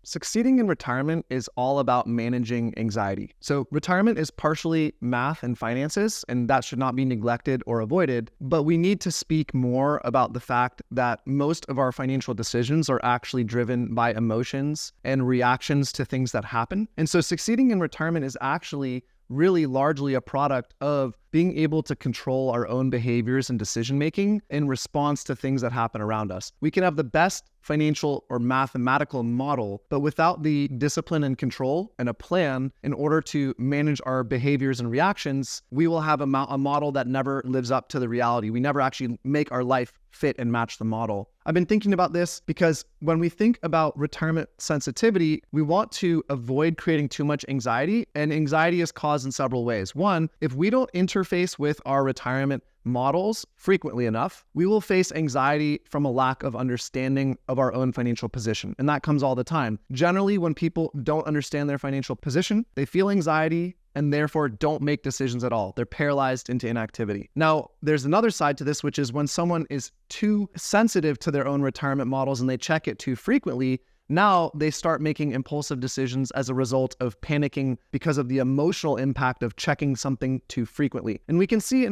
Succeeding in retirement is all about managing anxiety. So retirement is partially math and finances, and that should not be neglected or avoided. But we need to speak more about the fact that most of our financial decisions are actually driven by emotions and reactions to things that happen. And so succeeding in retirement is actually really largely a product of being able to control our own behaviors and decision-making in response to things that happen around us. We can have the best financial or mathematical model, but without the discipline and control and a plan in order to manage our behaviors and reactions, we will have a model that never lives up to the reality. We never actually make our life fit and match the model. I've been thinking about this because when we think about retirement sensitivity, we want to avoid creating too much anxiety, and anxiety is caused in several ways. One, if we don't interface with our retirement models frequently enough, we will face anxiety from a lack of understanding of our own financial position. And that comes all the time. Generally, when people don't understand their financial position, they feel anxiety and therefore don't make decisions at all. They're paralyzed into inactivity. Now, there's another side to this, which is when someone is too sensitive to their own retirement models and they check it too frequently, now they start making impulsive decisions as a result of panicking because of the emotional impact of checking something too frequently. And we can see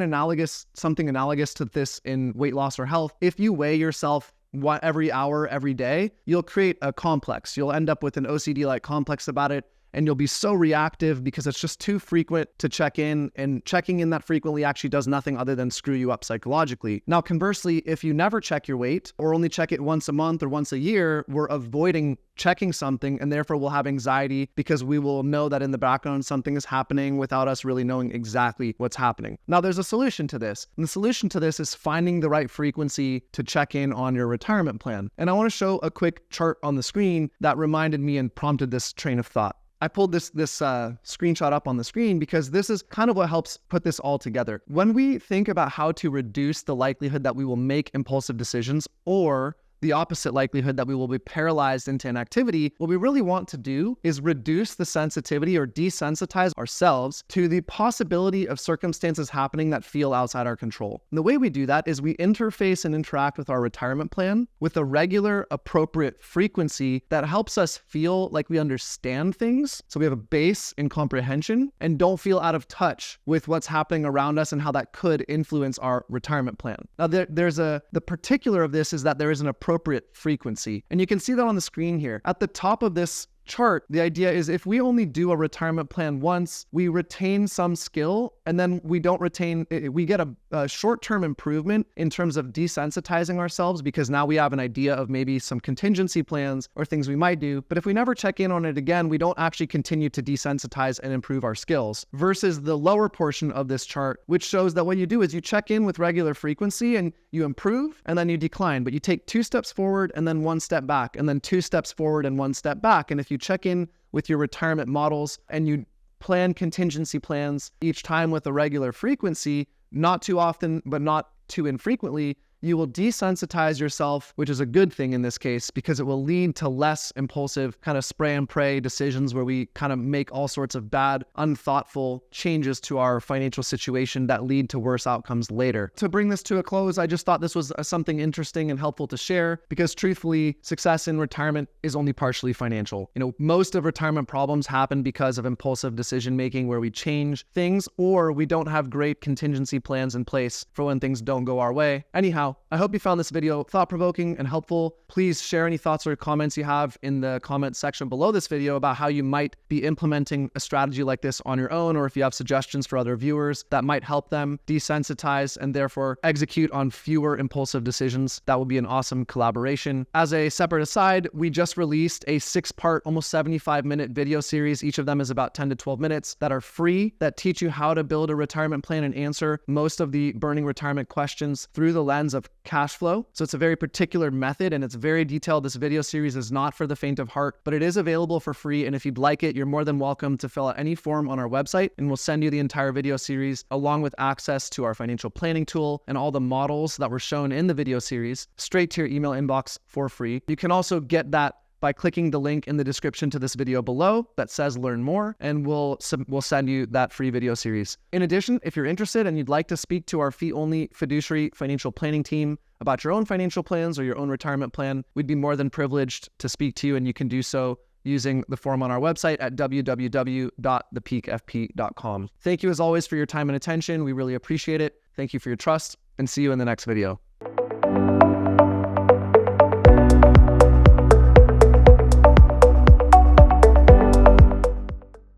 something analogous to this in weight loss or health. If you weigh yourself every hour, every day, you'll create a complex. You'll end up with an OCD-like complex about it. And you'll be so reactive because it's just too frequent to check in, and checking in that frequently actually does nothing other than screw you up psychologically. Now, conversely, if you never check your weight or only check it once a month or once a year, we're avoiding checking something, and therefore we'll have anxiety because we will know that in the background something is happening without us really knowing exactly what's happening. Now, there's a solution to this, and the solution to this is finding the right frequency to check in on your retirement plan. And I want to show a quick chart on the screen that reminded me and prompted this train of thought. I pulled this screenshot up on the screen because this is kind of what helps put this all together. When we think about how to reduce the likelihood that we will make impulsive decisions, or the opposite likelihood that we will be paralyzed into inactivity, what we really want to do is reduce the sensitivity or desensitize ourselves to the possibility of circumstances happening that feel outside our control. And the way we do that is we interface and interact with our retirement plan with a regular, appropriate frequency that helps us feel like we understand things. So we have a base in comprehension and don't feel out of touch with what's happening around us and how that could influence our retirement plan. Now, the particular of this is that there is an appropriate frequency. And you can see that on the screen here. At the top of this chart, the idea is if we only do a retirement plan once, we retain some skill, and then we get a short-term improvement in terms of desensitizing ourselves because now we have an idea of maybe some contingency plans or things we might do. But if we never check in on it again, we don't actually continue to desensitize and improve our skills, versus the lower portion of this chart, which shows that what you do is you check in with regular frequency and you improve and then you decline, but you take 2 steps forward and then 1 step back, and then 2 steps forward and 1 step back. And if you check in with your retirement models and you plan contingency plans each time with a regular frequency, not too often, but not too infrequently, you will desensitize yourself, which is a good thing in this case, because it will lead to less impulsive kind of spray and pray decisions where we kind of make all sorts of bad, unthoughtful changes to our financial situation that lead to worse outcomes later. To bring this to a close, I just thought this was something interesting and helpful to share because truthfully, success in retirement is only partially financial. Most of retirement problems happen because of impulsive decision making where we change things or we don't have great contingency plans in place for when things don't go our way. Anyhow, I hope you found this video thought-provoking and helpful. Please share any thoughts or comments you have in the comment section below this video about how you might be implementing a strategy like this on your own, or if you have suggestions for other viewers that might help them desensitize and therefore execute on fewer impulsive decisions. That would be an awesome collaboration. As a separate aside, we just released a 6-part, almost 75-minute video series. Each of them is about 10 to 12 minutes that are free, that teach you how to build a retirement plan and answer most of the burning retirement questions through the lens of cash flow. So it's a very particular method and it's very detailed. This video series is not for the faint of heart, but it is available for free. And if you'd like it, you're more than welcome to fill out any form on our website and we'll send you the entire video series along with access to our financial planning tool and all the models that were shown in the video series straight to your email inbox for free. You can also get that by clicking the link in the description to this video below that says learn more, and we'll send you that free video series. In addition, if you're interested and you'd like to speak to our fee-only fiduciary financial planning team about your own financial plans or your own retirement plan, we'd be more than privileged to speak to you, and you can do so using the form on our website at www.thepeakfp.com. Thank you as always for your time and attention. We really appreciate it. Thank you for your trust, and see you in the next video.